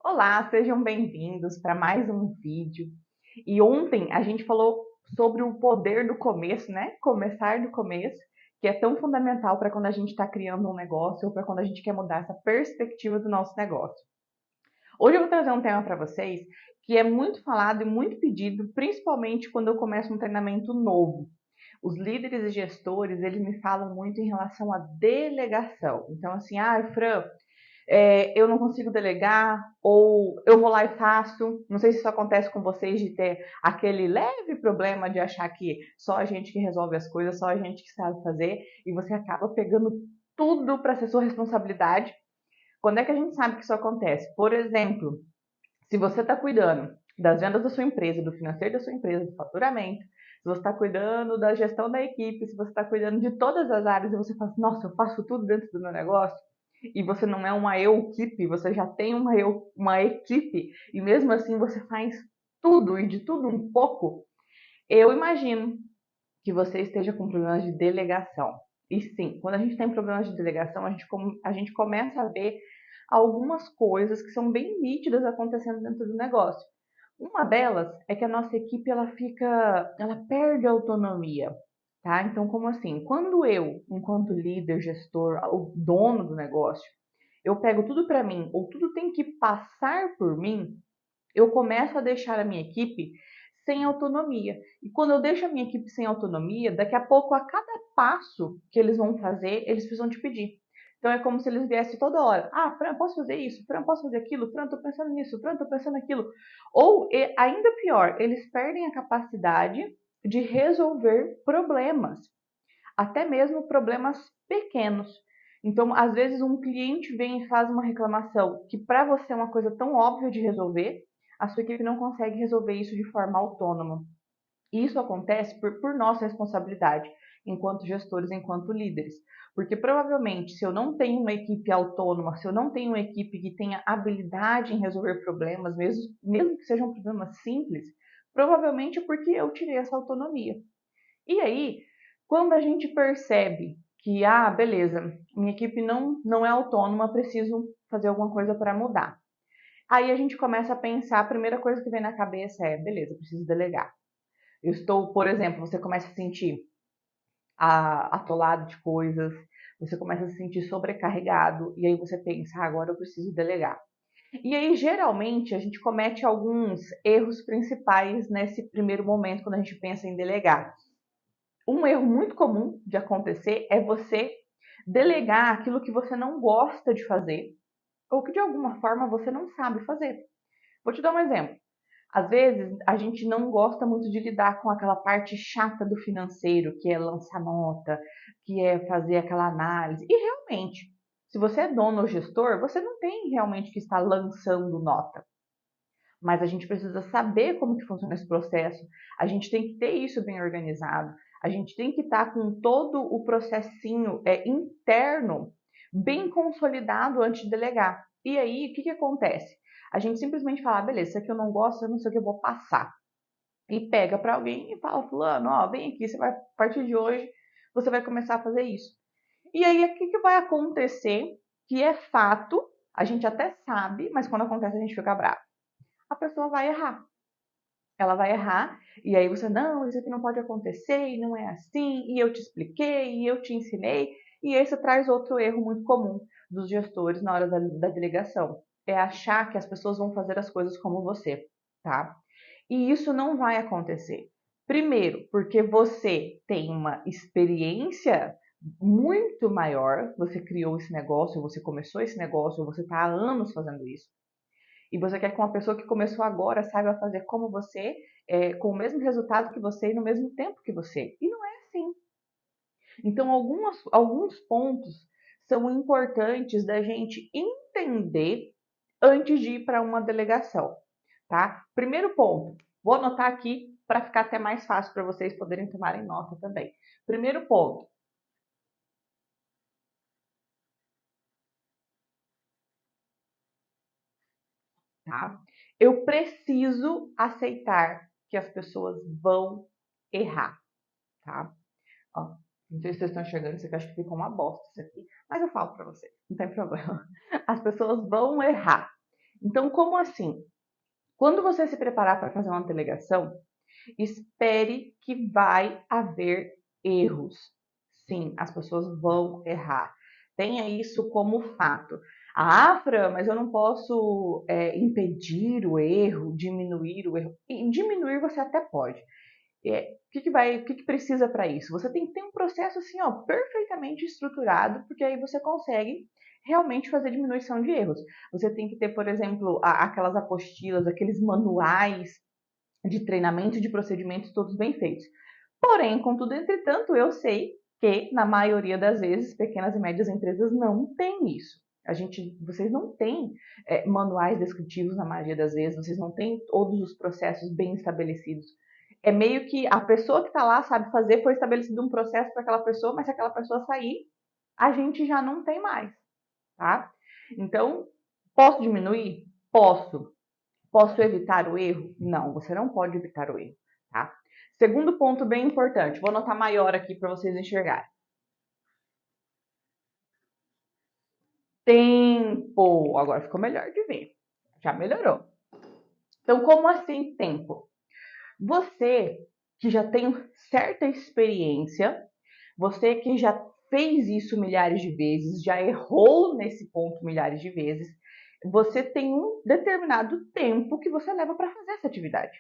Olá, sejam bem-vindos para mais um vídeo. E ontem a gente falou sobre o poder do começo, né? Começar do começo, que é tão fundamental para quando a gente está criando um negócio ou para quando a gente quer mudar essa perspectiva do nosso negócio. Hoje eu vou trazer um tema para vocês que é muito falado e muito pedido, principalmente quando eu começo um treinamento novo. Os líderes e gestores, eles me falam muito em relação à delegação. Então, assim, Fran, eu não consigo delegar, ou eu vou lá e faço. Não sei se isso acontece com vocês de ter aquele leve problema de achar que só a gente que resolve as coisas, só a gente que sabe fazer, e você acaba pegando tudo para ser sua responsabilidade. Quando é que a gente sabe que isso acontece? Por exemplo, se você está cuidando das vendas da sua empresa, do financeiro da sua empresa, do faturamento, se você está cuidando da gestão da equipe, se você está cuidando de todas as áreas e você fala, nossa, eu faço tudo dentro do meu negócio, e você não é uma eu-equipe, você já tem uma equipe, e mesmo assim você faz tudo e de tudo um pouco, eu imagino que você esteja com problemas de delegação. E sim, quando a gente tem problemas de delegação, a gente começa a ver algumas coisas que são bem nítidas acontecendo dentro do negócio. Uma delas é que a nossa equipe ela perde a autonomia, tá? Então, como assim? Quando eu, enquanto líder, gestor, o dono do negócio, eu pego tudo para mim ou tudo tem que passar por mim, eu começo a deixar a minha equipe sem autonomia. E quando eu deixo a minha equipe sem autonomia, daqui a pouco, a cada passo que eles vão fazer, eles precisam te pedir. Então é como se eles viessem toda hora. Fran, posso fazer isso? Fran, posso fazer aquilo? Fran, tô pensando nisso. Fran, tô pensando naquilo. Ou, ainda pior, eles perdem a capacidade de resolver problemas. Até mesmo problemas pequenos. Então, às vezes, um cliente vem e faz uma reclamação que para você é uma coisa tão óbvia de resolver, a sua equipe não consegue resolver isso de forma autônoma. E isso acontece por nossa responsabilidade, enquanto gestores, enquanto líderes. Porque provavelmente, se eu não tenho uma equipe autônoma, se eu não tenho uma equipe que tenha habilidade em resolver problemas, mesmo que sejam problemas simples, provavelmente é porque eu tirei essa autonomia. E aí, quando a gente percebe que, beleza, minha equipe não é autônoma, preciso fazer alguma coisa para mudar. Aí a gente começa a pensar, a primeira coisa que vem na cabeça é, beleza, preciso delegar. Eu estou, por exemplo, você começa a sentir atolado de coisas, você começa a se sentir sobrecarregado, e aí você pensa, agora eu preciso delegar. E aí, geralmente, a gente comete alguns erros principais nesse primeiro momento, quando a gente pensa em delegar. Um erro muito comum de acontecer é você delegar aquilo que você não gosta de fazer ou que de alguma forma você não sabe fazer. Vou te dar um exemplo. Às vezes a gente não gosta muito de lidar com aquela parte chata do financeiro, que é lançar nota, que é fazer aquela análise. E realmente, se você é dono ou gestor, você não tem realmente que estar lançando nota. Mas a gente precisa saber como que funciona esse processo, a gente tem que ter isso bem organizado, a gente tem que estar com todo o processinho interno bem consolidado antes de delegar. E aí, o que acontece? A gente simplesmente fala, beleza, isso aqui eu não gosto, eu não sei o que eu vou passar. E pega para alguém e fala, fulano, vem aqui, você vai, a partir de hoje, você vai começar a fazer isso. E aí, o que vai acontecer? Que é fato, a gente até sabe, mas quando acontece a gente fica bravo. A pessoa vai errar. Ela vai errar, e aí você, não, isso aqui não pode acontecer, e não é assim, e eu te expliquei, e eu te ensinei, e esse traz outro erro muito comum dos gestores na hora da delegação, é achar que as pessoas vão fazer as coisas como você, tá? E isso não vai acontecer. Primeiro, porque você tem uma experiência muito maior, você criou esse negócio, você começou esse negócio, você está há anos fazendo isso. E você quer que uma pessoa que começou agora saiba fazer como você, com o mesmo resultado que você e no mesmo tempo que você. E não é assim. Então, alguns pontos são importantes da gente entender antes de ir para uma delegação, tá? Primeiro ponto, vou anotar aqui para ficar até mais fácil para vocês poderem tomarem nota também. Primeiro ponto, tá? Eu preciso aceitar que as pessoas vão errar, tá? Ó, não sei se vocês estão enxergando isso aqui, acho que ficou uma bosta isso aqui. Mas eu falo pra vocês, não tem problema. As pessoas vão errar. Então, como assim? Quando você se preparar para fazer uma delegação, espere que vai haver erros. Sim, as pessoas vão errar. Tenha isso como fato. Ah, Fran, mas eu não posso impedir o erro, diminuir o erro. E diminuir você até pode. O que precisa para isso? Você tem que ter um processo assim, ó, perfeitamente estruturado, porque aí você consegue realmente fazer diminuição de erros. Você tem que ter, por exemplo, aquelas apostilas, aqueles manuais de treinamento de procedimentos todos bem feitos. Porém, contudo, entretanto, eu sei que na maioria das vezes pequenas e médias empresas não têm isso. Vocês não têm manuais descritivos na maioria das vezes, vocês não têm todos os processos bem estabelecidos. É meio que a pessoa que está lá sabe fazer, foi estabelecido um processo para aquela pessoa, mas se aquela pessoa sair, a gente já não tem mais, tá? Então, posso diminuir? Posso. Posso evitar o erro? Não, você não pode evitar o erro, tá? Segundo ponto bem importante, vou anotar maior aqui para vocês enxergarem. Tempo. Agora ficou melhor de ver. Já melhorou. Então, como assim tempo? Você que já tem certa experiência, você que já fez isso milhares de vezes, já errou nesse ponto milhares de vezes, você tem um determinado tempo que você leva para fazer essa atividade.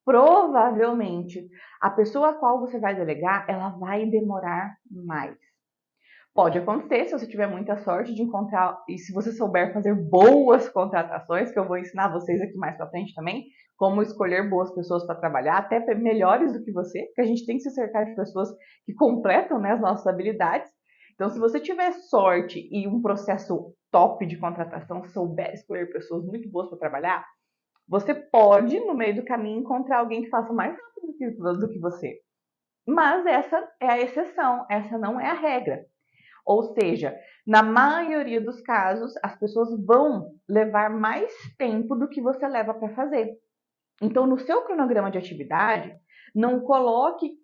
Provavelmente, a pessoa a qual você vai delegar, ela vai demorar mais. Pode acontecer, se você tiver muita sorte de encontrar, e se você souber fazer boas contratações, que eu vou ensinar vocês aqui mais para frente também, como escolher boas pessoas para trabalhar, até melhores do que você, porque a gente tem que se cercar de pessoas que completam, né, as nossas habilidades. Então, se você tiver sorte e um processo top de contratação, souber escolher pessoas muito boas para trabalhar, você pode, no meio do caminho, encontrar alguém que faça mais rápido do que você. Mas essa é a exceção, essa não é a regra. Ou seja, na maioria dos casos, as pessoas vão levar mais tempo do que você leva para fazer. Então, no seu cronograma de atividade, não coloque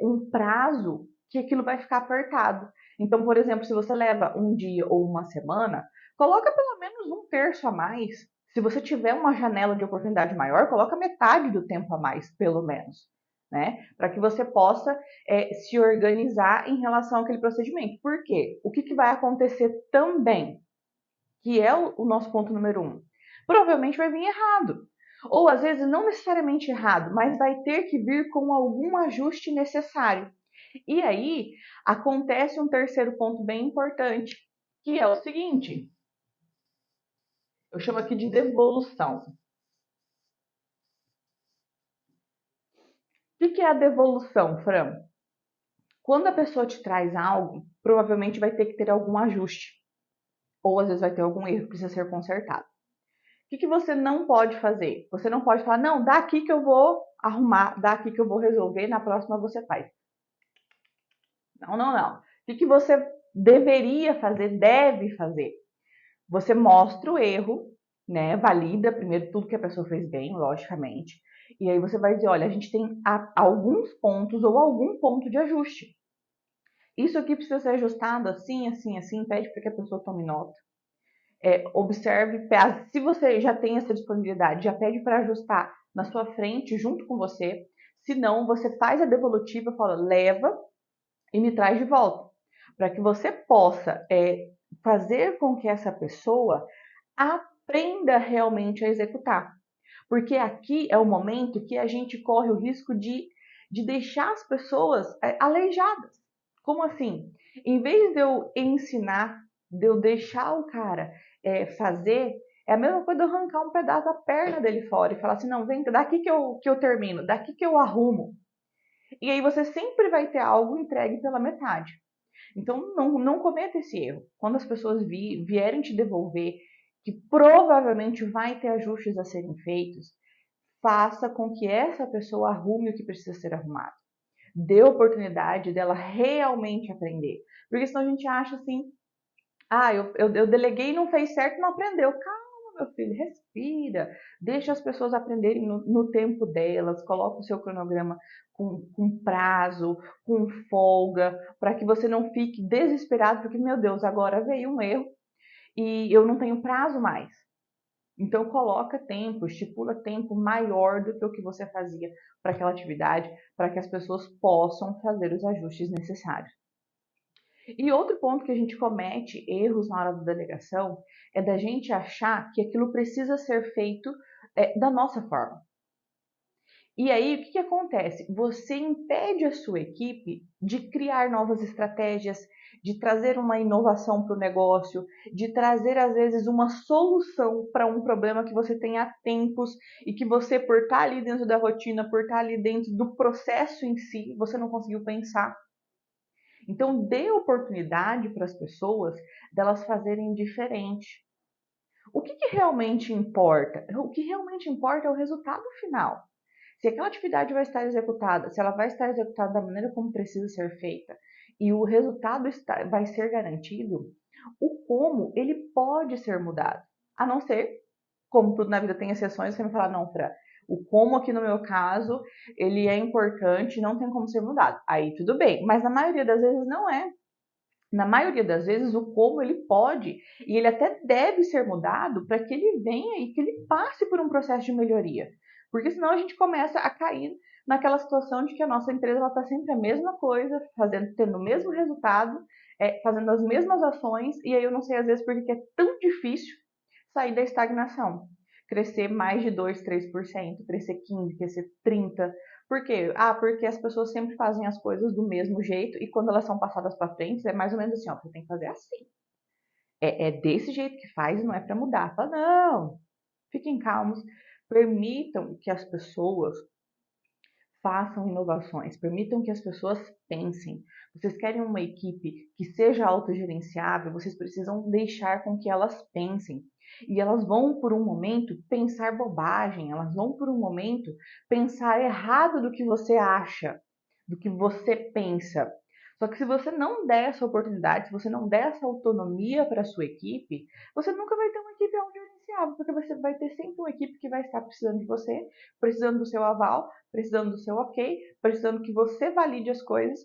um prazo que aquilo vai ficar apertado. Então, por exemplo, se você leva um dia ou uma semana, coloca pelo menos um terço a mais. Se você tiver uma janela de oportunidade maior, coloca metade do tempo a mais, pelo menos, né? Para que você possa se organizar em relação àquele procedimento. Por quê? O que vai acontecer também, que é o nosso ponto número 1? Provavelmente vai vir errado. Ou às vezes não necessariamente errado, mas vai ter que vir com algum ajuste necessário. E aí acontece um terceiro ponto bem importante, que é o seguinte: eu chamo aqui de devolução. O que é a devolução, Fran? Quando a pessoa te traz algo, provavelmente vai ter que ter algum ajuste. Ou às vezes vai ter algum erro que precisa ser consertado. O que você não pode fazer? Você não pode falar, não, dá aqui que eu vou arrumar, dá aqui que eu vou resolver, na próxima você faz. Não, não, não. O que você deveria fazer, deve fazer? Você mostra o erro, né? Valida primeiro tudo que a pessoa fez bem, logicamente. E aí você vai dizer, olha, a gente tem alguns pontos ou algum ponto de ajuste. Isso aqui precisa ser ajustado assim, assim, assim, pede para que a pessoa tome nota. Observe, se você já tem essa disponibilidade, já pede para ajustar na sua frente, junto com você. Se não, você faz a devolutiva, fala, leva e me traz de volta. Para que você possa fazer com que essa pessoa aprenda realmente a executar. Porque aqui é o momento que a gente corre o risco de deixar as pessoas aleijadas. Como assim? Em vez de eu ensinar, de eu deixar o cara fazer, é a mesma coisa de eu arrancar um pedaço da perna dele fora e falar assim, não, vem, daqui que eu termino, daqui que eu arrumo. E aí você sempre vai ter algo entregue pela metade. Então não cometa esse erro. Quando as pessoas vierem te devolver, que provavelmente vai ter ajustes a serem feitos, faça com que essa pessoa arrume o que precisa ser arrumado. Dê oportunidade dela realmente aprender. Porque senão a gente acha assim, eu deleguei e não fez certo, não aprendeu. Calma, meu filho, respira. Deixa as pessoas aprenderem no tempo delas. Coloque o seu cronograma com prazo, com folga, para que você não fique desesperado, porque, meu Deus, agora veio um erro e eu não tenho prazo mais. Então coloca tempo, estipula tempo maior do que o que você fazia para aquela atividade, para que as pessoas possam fazer os ajustes necessários. E outro ponto que a gente comete erros na hora da delegação é da gente achar que aquilo precisa ser feito da nossa forma. E aí, o que acontece? Você impede a sua equipe de criar novas estratégias, de trazer uma inovação para o negócio, de trazer, às vezes, uma solução para um problema que você tem há tempos e que você, por estar ali dentro da rotina, por estar ali dentro do processo em si, você não conseguiu pensar. Então, dê oportunidade para as pessoas delas fazerem diferente. O que realmente importa? O que realmente importa é o resultado final. Se aquela atividade vai estar executada, se ela vai estar executada da maneira como precisa ser feita e o resultado vai ser garantido, o como ele pode ser mudado. A não ser, como tudo na vida tem exceções, você me falar, não, Fran, o como aqui no meu caso, ele é importante, não tem como ser mudado. Aí tudo bem, mas na maioria das vezes não é. Na maioria das vezes, o como ele pode e ele até deve ser mudado para que ele venha e que ele passe por um processo de melhoria. Porque senão a gente começa a cair naquela situação de que a nossa empresa está sempre a mesma coisa, tendo o mesmo resultado, fazendo as mesmas ações, e aí eu não sei às vezes porque é tão difícil sair da estagnação. Crescer mais de 2, 3%, crescer 15%, crescer 30%. Por quê? Porque as pessoas sempre fazem as coisas do mesmo jeito e quando elas são passadas para frente, é mais ou menos assim, ó, você tem que fazer assim. É desse jeito que faz e não é para mudar. Fala, não, fiquem calmos, permitam que as pessoas façam inovações, permitam que as pessoas pensem. Vocês querem uma equipe que seja autogerenciável, vocês precisam deixar com que elas pensem. E elas vão, por um momento, pensar bobagem, elas vão, por um momento, pensar errado do que você acha, do que você pensa. Só que se você não der essa oportunidade, se você não der essa autonomia para a sua equipe, você nunca vai ter uma equipe autogerenciável, porque você vai ter sempre uma equipe que vai estar precisando de você, precisando do seu aval, precisando do seu ok, precisando que você valide as coisas,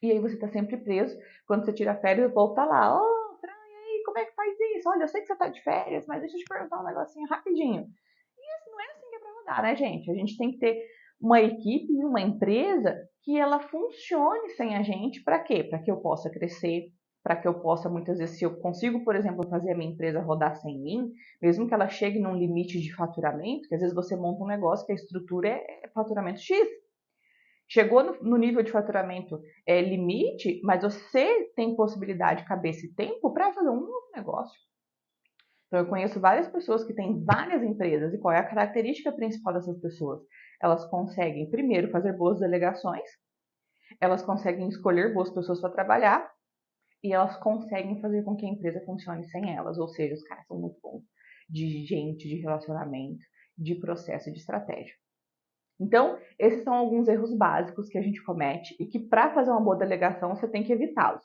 e aí você está sempre preso. Quando você tira férias, volta lá, Fran, e aí, como é que faz isso? Olha, eu sei que você está de férias, mas deixa eu te perguntar um negocinho rapidinho. E isso não é assim que é para rodar, né, gente? A gente tem que ter uma equipe e uma empresa que ela funcione sem a gente, para quê? Para que eu possa crescer, para que eu possa, muitas vezes, se eu consigo, por exemplo, fazer a minha empresa rodar sem mim, mesmo que ela chegue num limite de faturamento, que às vezes você monta um negócio que a estrutura é faturamento X. Chegou no nível de faturamento limite, mas você tem possibilidade, cabeça e tempo para fazer um novo negócio. Então, eu conheço várias pessoas que têm várias empresas, e qual é a característica principal dessas pessoas? Elas conseguem, primeiro, fazer boas delegações, elas conseguem escolher boas pessoas para trabalhar, e elas conseguem fazer com que a empresa funcione sem elas. Ou seja, os caras são muito bons de gente, de relacionamento, de processo, de estratégia. Então, esses são alguns erros básicos que a gente comete e que para fazer uma boa delegação você tem que evitá-los,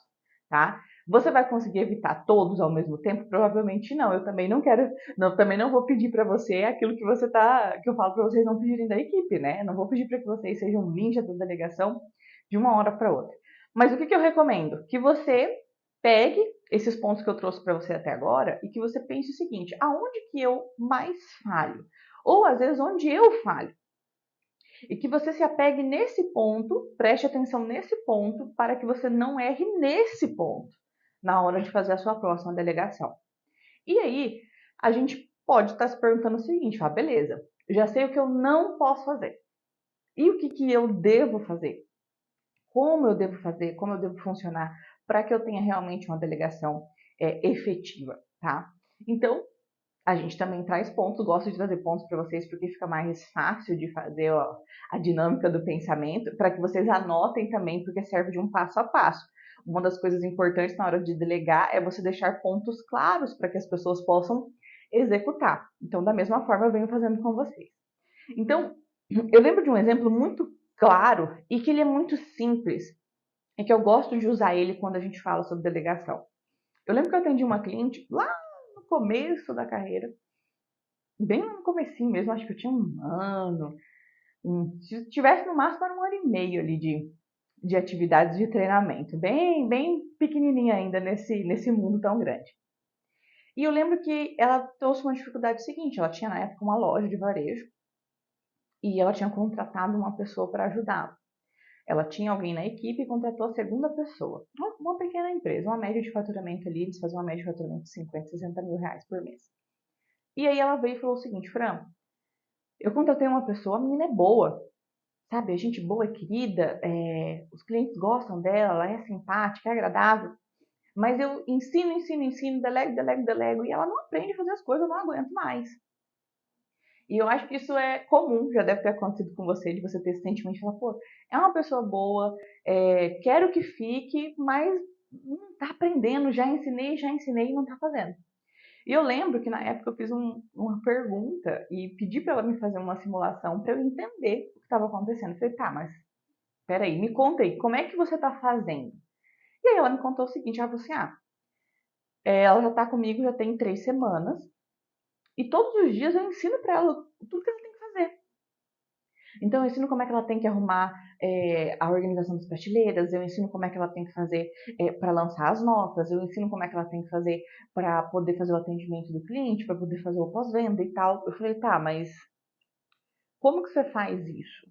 tá? Você vai conseguir evitar todos ao mesmo tempo? Provavelmente não. Eu também não quero, também não vou pedir para você aquilo que que eu falo para vocês não pedirem da equipe, né? Não vou pedir para que vocês sejam ninja da delegação de uma hora para outra. Mas o que eu recomendo? Que você pegue esses pontos que eu trouxe para você até agora e que você pense o seguinte: aonde que eu mais falho? Ou às vezes onde eu falho? E que você se apegue nesse ponto, preste atenção nesse ponto, para que você não erre nesse ponto na hora de fazer a sua próxima delegação. E aí, a gente pode estar se perguntando o seguinte: beleza, já sei o que eu não posso fazer. E o que eu devo fazer? Como eu devo fazer? Como eu devo funcionar para que eu tenha realmente uma delegação efetiva, tá? Então, a gente também traz pontos, gosto de trazer pontos para vocês porque fica mais fácil de fazer a dinâmica do pensamento, para que vocês anotem também, porque serve de um passo a passo. Uma das coisas importantes na hora de delegar é você deixar pontos claros para que as pessoas possam executar. Então, da mesma forma, eu venho fazendo com vocês. Então, eu lembro de um exemplo muito claro e que ele é muito simples, e que eu gosto de usar ele quando a gente fala sobre delegação. Eu lembro que eu atendi uma cliente lá no começo da carreira, bem no comecinho mesmo, acho que eu tinha um ano, se tivesse no máximo era um ano e meio ali de atividades de treinamento, bem pequenininha ainda nesse mundo tão grande. E eu lembro que ela trouxe uma dificuldade seguinte, ela tinha na época uma loja de varejo e ela tinha contratado uma pessoa para ajudá-la. Ela tinha alguém na equipe e contratou a segunda pessoa. Uma pequena empresa, uma média de faturamento ali, eles faziam uma média de faturamento de 50, 60 mil reais por mês. E aí ela veio e falou o seguinte, Fran, eu contratei uma pessoa, a menina é boa, sabe? A gente boa, é querida, os clientes gostam dela, ela é simpática, é agradável. Mas eu ensino, delego, e ela não aprende a fazer as coisas, eu não aguento mais. E eu acho que isso é comum, já deve ter acontecido com você, de você ter esse sentimento de falar, pô, é uma pessoa boa, quero que fique, mas não tá aprendendo, já ensinei e não tá fazendo. E eu lembro que na época eu fiz uma pergunta e pedi para ela me fazer uma simulação para eu entender o que estava acontecendo. Eu falei, tá, mas peraí, me conta aí, como é que você tá fazendo? E aí ela me contou o seguinte, ela falou assim, ela já tá comigo já tem 3 semanas e todos os dias eu ensino para ela tudo que ela tem que fazer. Então, eu ensino como é que ela tem que arrumar a organização das prateleiras, eu ensino como é que ela tem que fazer para lançar as notas, eu ensino como é que ela tem que fazer para poder fazer o atendimento do cliente, para poder fazer o pós-venda e tal. Eu falei, tá, mas como que você faz isso?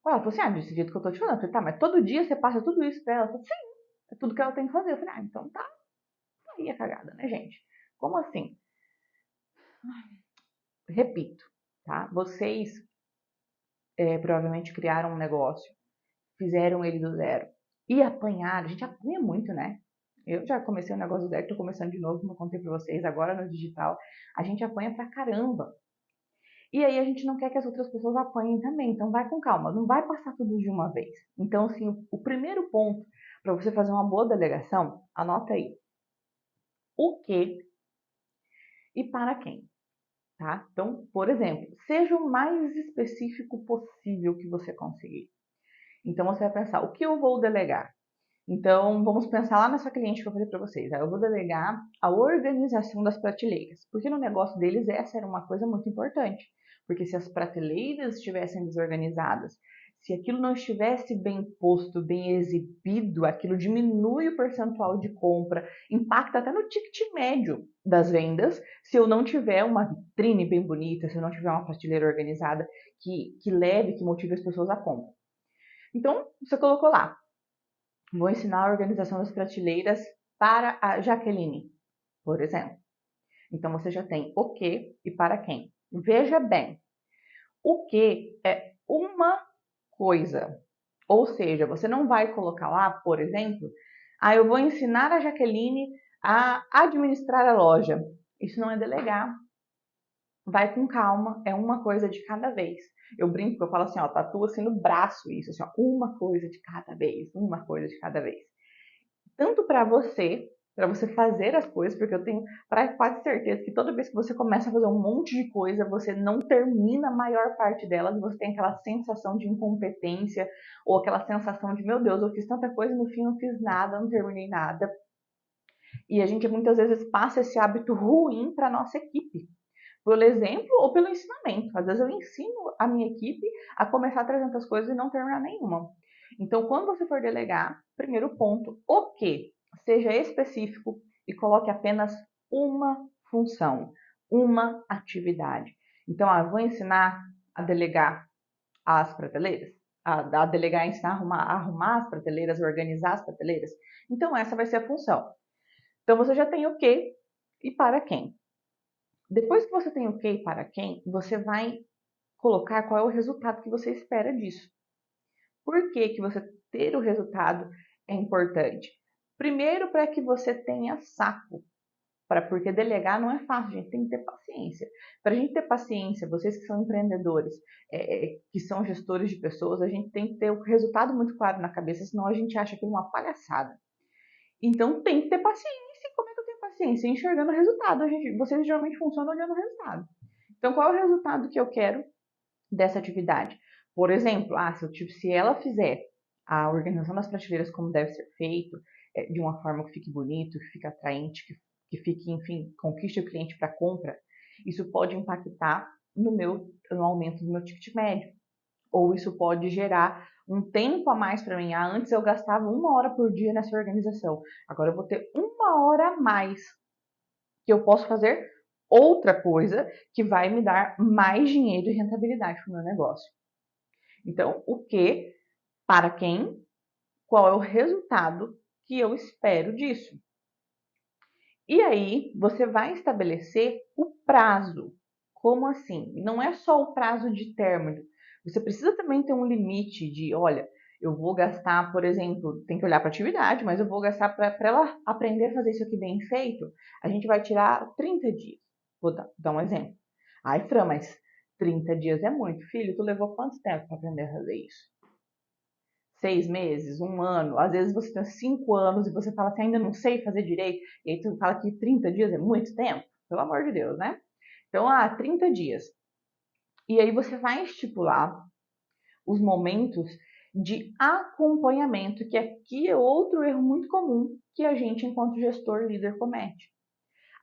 Ela falou assim, desse jeito que eu tô te falando. Eu falei, tá, mas todo dia você passa tudo isso pra ela? Ela falou, sim, é tudo que ela tem que fazer. Eu falei, então tá aí a cagada, né, gente? Como assim? Repito, tá? Vocês provavelmente criaram um negócio, fizeram ele do zero e apanharam. A gente apanha muito, né? Eu já comecei um negócio do zero, tô começando de novo, como eu contei pra vocês, agora no digital. A gente apanha pra caramba. E aí a gente não quer que as outras pessoas apanhem também. Então vai com calma, não vai passar tudo de uma vez. Então, assim, o primeiro ponto para você fazer uma boa delegação, anota aí. O que e para quem, tá? Então, por exemplo, seja o mais específico possível que você conseguir. Então você vai pensar, o que eu vou delegar? Então, vamos pensar lá nessa cliente que eu falei para vocês. Eu vou delegar a organização das prateleiras, porque no negócio deles essa era uma coisa muito importante. Porque se as prateleiras estivessem desorganizadas, se aquilo não estivesse bem posto, bem exibido, aquilo diminui o percentual de compra, impacta até no ticket médio das vendas, se eu não tiver uma vitrine bem bonita, se eu não tiver uma prateleira organizada que leve, que motive as pessoas à compra. Então, você colocou lá, vou ensinar a organização das prateleiras para a Jaqueline, por exemplo. Então você já tem o que e para quem. Veja bem, o que é uma coisa. Ou seja, você não vai colocar lá, por exemplo, eu vou ensinar a Jaqueline a administrar a loja. Isso não é delegar. Vai com calma, é uma coisa de cada vez. Eu brinco, eu falo assim, tatua assim no braço isso, assim, uma coisa de cada vez, uma coisa de cada vez. Tanto para você fazer as coisas, porque eu tenho quase certeza que toda vez que você começa a fazer um monte de coisa, você não termina a maior parte delas, você tem aquela sensação de incompetência, ou aquela sensação de, meu Deus, eu fiz tanta coisa e no fim não fiz nada, não terminei nada. E a gente muitas vezes passa esse hábito ruim para nossa equipe, pelo exemplo ou pelo ensinamento. Às vezes eu ensino a minha equipe a começar 300 coisas e não terminar nenhuma. Então, quando você for delegar, primeiro ponto, o que? Seja específico e coloque apenas uma função, uma atividade. Então, vou ensinar a delegar as prateleiras, a delegar, ensinar a arrumar as prateleiras, organizar as prateleiras. Então, essa vai ser a função. Então, você já tem o que e para quem. Depois que você tem o que e para quem, você vai colocar qual é o resultado que você espera disso. Por que que você ter o resultado é importante? Primeiro, para que você tenha saco. Porque delegar não é fácil, a gente tem que ter paciência. Para a gente ter paciência, vocês que são empreendedores, que são gestores de pessoas, a gente tem que ter o resultado muito claro na cabeça, senão a gente acha que é uma palhaçada. Então tem que ter paciência. Como é que eu tenho paciência? Enxergando o resultado. Vocês geralmente funcionam olhando o resultado. Então, qual é o resultado que eu quero dessa atividade? Por exemplo, se ela fizer a organização das prateleiras como deve ser feito, de uma forma que fique bonito, que fique atraente, que fique, enfim, conquiste o cliente para compra, isso pode impactar no aumento do meu ticket médio. Ou isso pode gerar um tempo a mais para mim. Antes eu gastava 1 hora por dia nessa organização. Agora eu vou ter 1 hora a mais que eu posso fazer outra coisa que vai me dar mais dinheiro e rentabilidade para o meu negócio. Então, o que, para quem, qual é o resultado que eu espero disso? E aí, você vai estabelecer o prazo. Como assim? Não é só o prazo de término. Você precisa também ter um limite de, olha, eu vou gastar, por exemplo, tem que olhar para a atividade, mas eu vou gastar para ela aprender a fazer isso aqui bem feito. A gente vai tirar 30 dias. Vou dar um exemplo. Ai, Fran, mas 30 dias é muito. Filho, tu levou quanto tempo para aprender a fazer isso? 6 meses, um ano, às vezes você tem 5 anos e você fala assim, ainda não sei fazer direito, e aí tu fala que 30 dias é muito tempo, pelo amor de Deus, né? Então, 30 dias. E aí você vai estipular os momentos de acompanhamento, que aqui é outro erro muito comum que a gente, enquanto gestor líder, comete.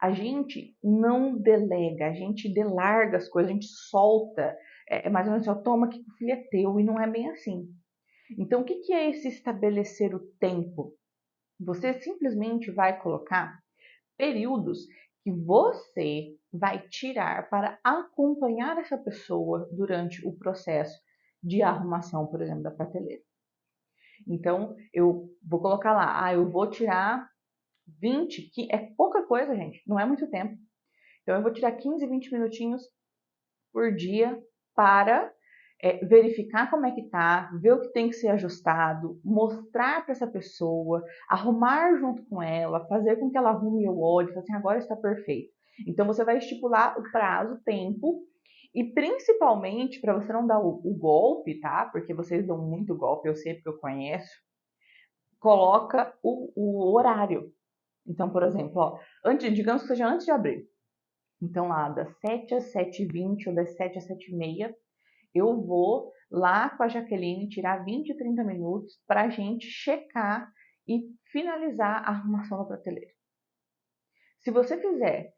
A gente não delega, a gente delarga as coisas, a gente solta, mais ou menos assim, toma que o filho é teu, e não é bem assim. Então, o que é esse estabelecer o tempo? Você simplesmente vai colocar períodos que você vai tirar para acompanhar essa pessoa durante o processo de arrumação, por exemplo, da prateleira. Então, eu vou colocar lá, eu vou tirar 20, que é pouca coisa, gente, não é muito tempo. Então, eu vou tirar 15, 20 minutinhos por dia para verificar como é que tá, ver o que tem que ser ajustado, mostrar para essa pessoa, arrumar junto com ela, fazer com que ela arrume o olho, falar assim, agora está perfeito. Então você vai estipular o prazo, o tempo, e principalmente para você não dar o golpe, tá? Porque vocês dão muito golpe, eu sei porque eu conheço. Coloca o horário. Então, por exemplo, digamos que seja antes de abrir. Então, lá das 7 às 7h20 ou das 7 às 7h30, eu vou lá com a Jaqueline tirar 20, 30 minutos para a gente checar e finalizar a arrumação da prateleira. Se você fizer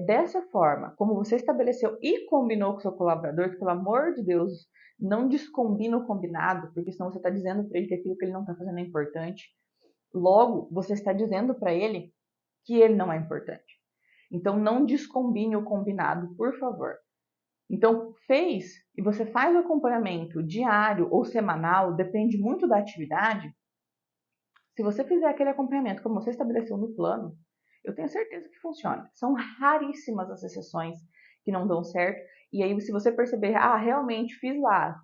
dessa forma, como você estabeleceu e combinou com o seu colaborador, que pelo amor de Deus, não descombina o combinado, porque senão você está dizendo para ele que aquilo que ele não está fazendo é importante. Logo, você está dizendo para ele que ele não é importante. Então, não descombine o combinado, por favor. Então, fez e você faz o acompanhamento diário ou semanal, depende muito da atividade. Se você fizer aquele acompanhamento como você estabeleceu no plano, eu tenho certeza que funciona. São raríssimas as exceções que não dão certo. E aí, se você perceber, realmente fiz lá,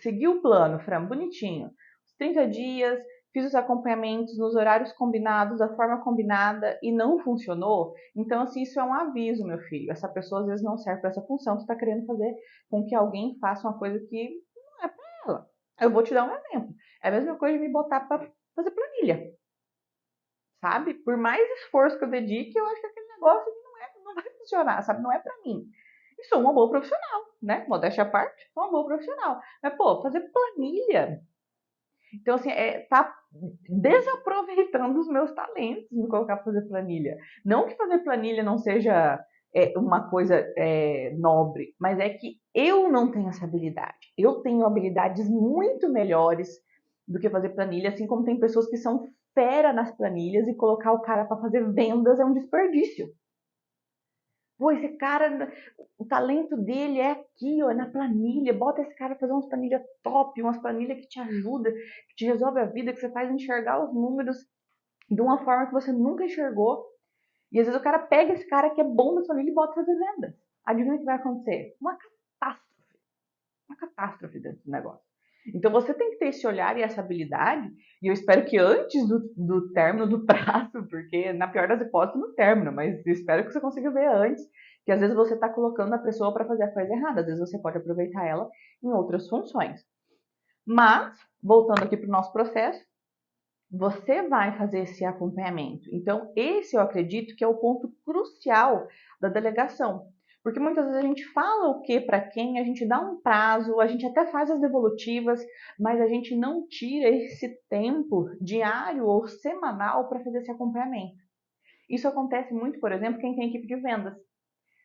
segui o plano, Fran, bonitinho, os 30 dias, fiz os acompanhamentos nos horários combinados, da forma combinada e não funcionou, então assim, isso é um aviso, meu filho. Essa pessoa às vezes não serve para essa função, tu está querendo fazer com que alguém faça uma coisa que não é para ela. Eu vou te dar um exemplo. É a mesma coisa de me botar para fazer planilha, sabe? Por mais esforço que eu dedique, eu acho que aquele negócio não vai funcionar, sabe? Não é para mim. E sou uma boa profissional, né? Modéstia à parte, sou uma boa profissional. Mas, pô, fazer planilha. Então, assim, tá desaproveitando os meus talentos me colocar para fazer planilha. Não que fazer planilha não seja uma coisa nobre, mas é que eu não tenho essa habilidade. Eu tenho habilidades muito melhores do que fazer planilha, assim como tem pessoas que são fera nas planilhas e colocar o cara para fazer vendas é um desperdício. Pô, esse cara, o talento dele é aqui, ó, na planilha. Bota esse cara pra fazer umas planilhas top, umas planilhas que te ajuda, que te resolve a vida, que você faz enxergar os números de uma forma que você nunca enxergou. E às vezes o cara pega esse cara que é bom na planilha e bota pra fazer vendas. Adivinha o que vai acontecer? Uma catástrofe. Uma catástrofe dentro do negócio. Então você tem que ter esse olhar e essa habilidade, e eu espero que antes do término do prazo, porque na pior das hipóteses no término, mas eu espero que você consiga ver antes, que às vezes você está colocando a pessoa para fazer a coisa errada, às vezes você pode aproveitar ela em outras funções. Mas, voltando aqui para o nosso processo, você vai fazer esse acompanhamento. Então, esse eu acredito que é o ponto crucial da delegação. Porque muitas vezes a gente fala o que para quem, a gente dá um prazo, a gente até faz as devolutivas, mas a gente não tira esse tempo diário ou semanal para fazer esse acompanhamento. Isso acontece muito, por exemplo, quem tem equipe de vendas.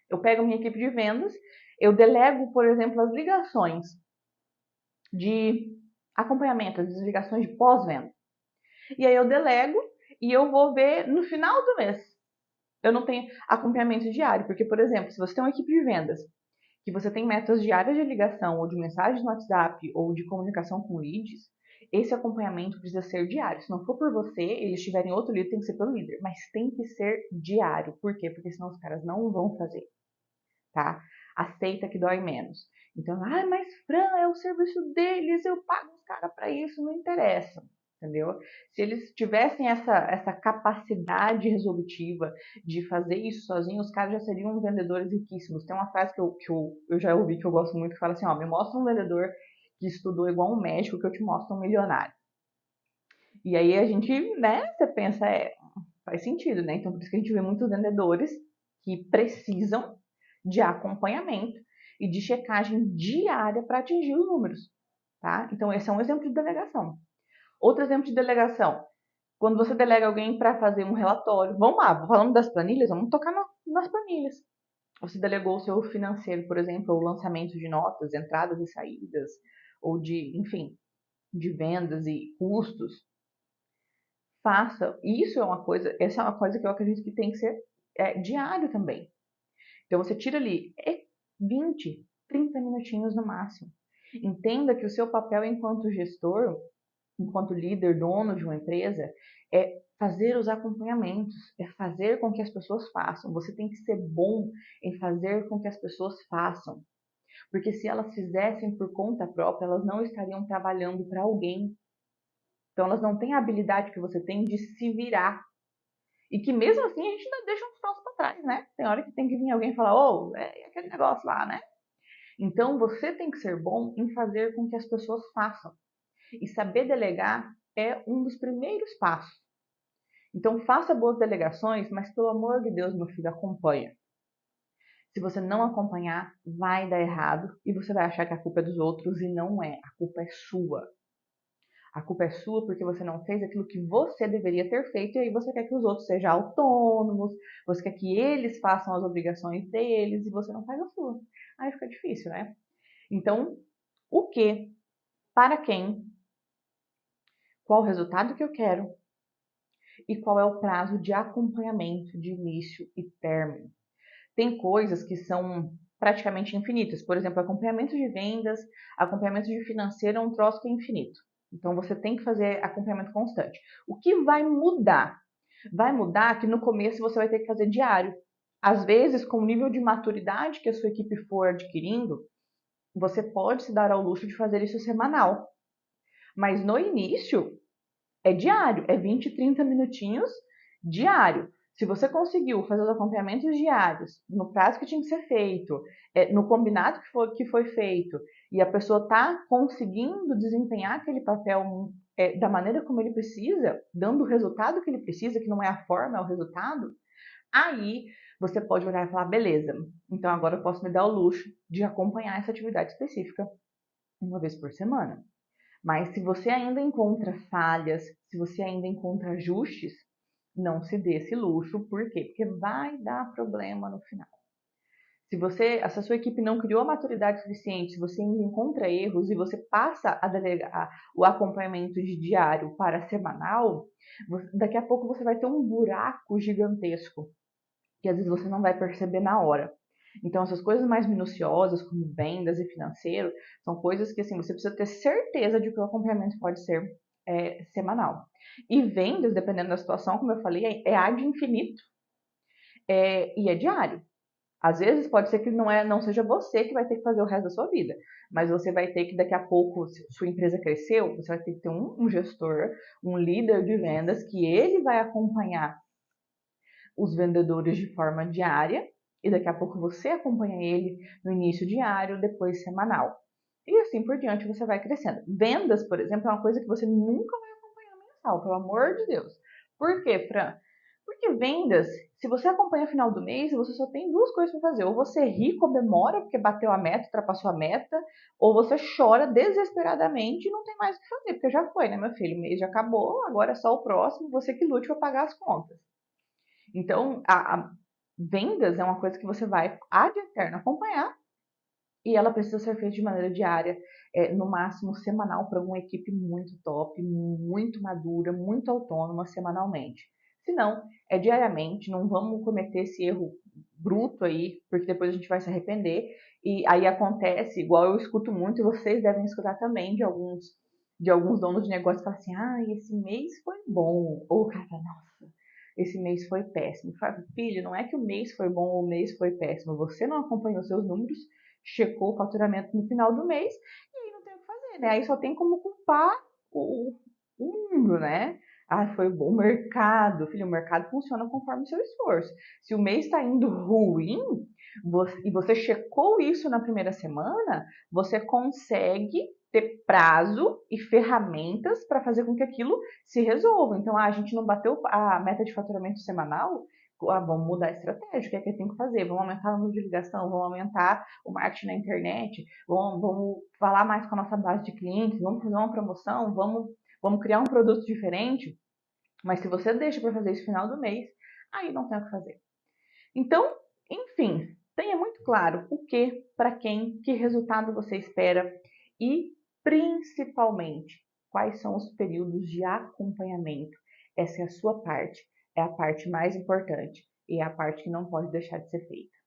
Eu pego minha equipe de vendas, eu delego, por exemplo, as ligações de acompanhamento, as ligações de pós-venda. E aí eu delego e eu vou ver no final do mês. eu não tenho acompanhamento diário, porque, por exemplo, se você tem uma equipe de vendas, que você tem metas diárias de ligação, ou de mensagem no WhatsApp, ou de comunicação com leads, esse acompanhamento precisa ser diário. Se não for por você, eles tiverem outro líder, tem que ser pelo líder, mas tem que ser diário. Por quê? Porque senão os caras não vão fazer, tá? Aceita que dói menos. Então, mas Fran, é o serviço deles, eu pago os caras para isso, não interessa, entendeu? Se eles tivessem essa capacidade resolutiva de fazer isso sozinhos, os caras já seriam vendedores riquíssimos. Tem uma frase que eu já ouvi, que eu gosto muito, que fala assim, me mostra um vendedor que estudou igual um médico, que eu te mostro um milionário. E aí a gente, né, você pensa, faz sentido, né? Então por isso que a gente vê muitos vendedores que precisam de acompanhamento e de checagem diária para atingir os números, tá? Então esse é um exemplo de delegação. Outro exemplo de delegação, quando você delega alguém para fazer um relatório, vamos lá, falando das planilhas, vamos tocar nas planilhas. Você delegou o seu financeiro, por exemplo, ou lançamento de notas, entradas e saídas, ou de, enfim, de vendas e custos. Faça. Isso é uma coisa, essa é uma coisa que eu acredito que tem que ser diário também. Então você tira ali 20, 30 minutinhos no máximo. Entenda que o seu papel enquanto gestor, enquanto líder, dono de uma empresa, é fazer os acompanhamentos, é fazer com que as pessoas façam. Você tem que ser bom em fazer com que as pessoas façam. Porque se elas fizessem por conta própria, elas não estariam trabalhando para alguém. Então elas não têm a habilidade que você tem de se virar. E que mesmo assim a gente ainda deixa uns passos para trás, né? Tem hora que tem que vir alguém falar, é aquele negócio lá, né? Então você tem que ser bom em fazer com que as pessoas façam. E saber delegar é um dos primeiros passos. Então faça boas delegações, mas pelo amor de Deus, meu filho, acompanha. Se você não acompanhar, vai dar errado e você vai achar que a culpa é dos outros e não é. A culpa é sua. A culpa é sua porque você não fez aquilo que você deveria ter feito e aí você quer que os outros sejam autônomos, você quer que eles façam as obrigações deles e você não faz a sua. Aí fica difícil, né? Então, o que, para quem, qual o resultado que eu quero e qual é o prazo de acompanhamento de início e término. Tem coisas que são praticamente infinitas, por exemplo, acompanhamento de vendas, acompanhamento de financeiro é um troço que é infinito. Então você tem que fazer acompanhamento constante. O que vai mudar? Vai mudar que no começo você vai ter que fazer diário. Às vezes, com o nível de maturidade que a sua equipe for adquirindo, você pode se dar ao luxo de fazer isso semanal. Mas no início, é diário, é 20, 30 minutinhos diário. Se você conseguiu fazer os acompanhamentos diários no prazo que tinha que ser feito, no combinado que foi feito, e a pessoa está conseguindo desempenhar aquele papel da maneira como ele precisa, dando o resultado que ele precisa, que não é a forma, é o resultado, aí você pode olhar e falar, beleza, então agora eu posso me dar o luxo de acompanhar essa atividade específica uma vez por semana. Mas se você ainda encontra falhas, se você ainda encontra ajustes, não se dê esse luxo. Por quê? Porque vai dar problema no final. Se a sua equipe não criou a maturidade suficiente, se você ainda encontra erros e você passa a delegar o acompanhamento de diário para semanal, daqui a pouco você vai ter um buraco gigantesco que às vezes você não vai perceber na hora. Então, essas coisas mais minuciosas, como vendas e financeiro, são coisas que assim, você precisa ter certeza de que o acompanhamento pode ser semanal. E vendas, dependendo da situação, como eu falei, é ad infinito e é diário. Às vezes pode ser que não seja você que vai ter que fazer o resto da sua vida, mas você vai ter que daqui a pouco, se sua empresa cresceu, você vai ter que ter um gestor, um líder de vendas que ele vai acompanhar os vendedores de forma diária e daqui a pouco você acompanha ele no início diário, depois semanal. E assim por diante você vai crescendo. Vendas, por exemplo, é uma coisa que você nunca vai acompanhar mensal, pelo amor de Deus. Por quê, Fran? Porque vendas, se você acompanha no final do mês, você só tem duas coisas para fazer. Ou você ri, comemora porque bateu a meta, ultrapassou a meta, ou você chora desesperadamente e não tem mais o que fazer, porque já foi, né, meu filho? O mês já acabou, agora é só o próximo, você que lute para pagar as contas. Então, a vendas é uma coisa que você vai ad eterno acompanhar e ela precisa ser feita de maneira diária, no máximo semanal para uma equipe muito top, muito madura, muito autônoma semanalmente. Se não, é diariamente, não vamos cometer esse erro bruto aí, porque depois a gente vai se arrepender. E aí acontece, igual eu escuto muito, e vocês devem escutar também de alguns donos de negócio que falam assim, esse mês foi bom. Ou, cara, nossa, esse mês foi péssimo. Fala, filho, não é que o mês foi bom ou o mês foi péssimo. Você não acompanhou seus números, checou o faturamento no final do mês, e aí não tem o que fazer, né? Aí só tem como culpar o mundo, né? Foi bom o mercado. Filho, o mercado funciona conforme o seu esforço. Se o mês está indo ruim, e você checou isso na primeira semana, você consegue ter prazo e ferramentas para fazer com que aquilo se resolva. Então, a gente não bateu a meta de faturamento semanal, vamos mudar a estratégia, o que é que tem que fazer? Vamos aumentar o número de ligação, vamos aumentar o marketing na internet, vamos falar mais com a nossa base de clientes, vamos fazer uma promoção, vamos criar um produto diferente. Mas se você deixa para fazer isso no final do mês, aí não tem o que fazer. Então, enfim, tenha muito claro o que, para quem, que resultado você espera e, principalmente, quais são os períodos de acompanhamento. Essa é a sua parte, é a parte mais importante e é a parte que não pode deixar de ser feita.